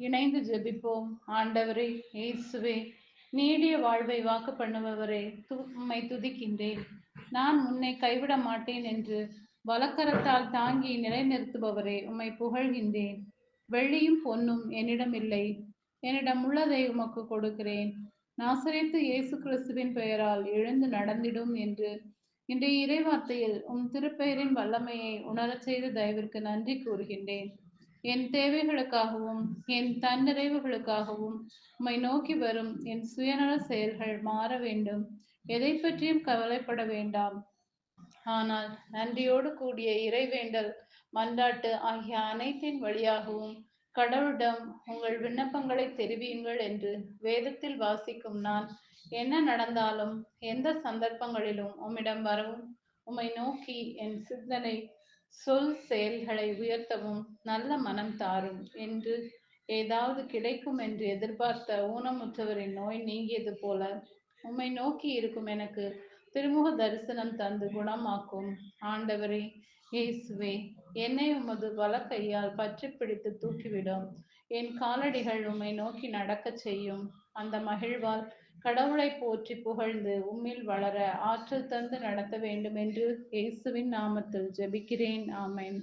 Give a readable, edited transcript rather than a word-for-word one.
இணைந்து ஜெபிப்போம். ஆண்டவரே இயேசுவே, நீடிய வாழ்வை வாக்கு பண்ணுபவரே, உம்மை துதிக்கின்றேன். நான் உன்னை கைவிட மாட்டேன் என்று வலக்கரத்தால் தாங்கி நிலைநிறுத்துபவரே, உம்மை புகழ்கின்றேன். வெள்ளியும் பொன்னும் என்னிடம் இல்லை, என்னிடம் உள்ளதை உமக்கு கொடுக்கிறேன். நாசரேத்து இயேசு கிறிஸ்துவின் பெயரால் எழுந்து நடந்திடும் என்று இன்றைய இறைவார்த்தையில் உம் திருப்பெயரின் வல்லமையை உணரச் செய்த தயவிற்கு நன்றி கூறுகின்றேன். என் தேவைகளுக்காகவும் என் தன்னிறைவுகளுக்காகவும் உம்மை நோக்கி வரும் என் சுயநல செயல்கள் மாற வேண்டும். எதை பற்றியும் கவலைப்பட வேண்டாம். ஆனால் நன்றியோடு கூடிய இறைவேண்டல், மன்றாட்டு ஆகிய அனைத்தின் வழியாகவும் கடவுளிடம் உங்கள் விண்ணப்பங்களை தெரிவியுங்கள் என்று வேதத்தில் வாசிக்கும் நான், என்ன நடந்தாலும் எந்த சந்தர்ப்பங்களிலும் உம்மிடம் வரவும், உம்மை நோக்கி என் சிந்தனை சொல் செயல்களை உயர்த்தவும் நல்ல மனம் தாரும் என்று ஏதாவது கிடைக்கும் என்று எதிர்பார்த்த ஊனமுற்றவரின் நோய் நீங்கியது போல உம்மை நோக்கி இருக்கும் எனக்கு திருமுக தரிசனம் தந்து குணமாக்கும். ஆண்டவரே இயேசுவே, என்னை உமது வலக்கையால் பற்றி பிடித்து தூக்கிவிடும். என் காலடிகள் உம்மை நோக்கி நடக்கச் செய்யும். அந்த மகிழ்வால் கடவுளை போற்றி புகழ்ந்து உம்மில் வளர ஆற்றல் தந்து நடத்த வேண்டும் என்று இயேசுவின் நாமத்தில் ஜெபிக்கிறேன். ஆமென்.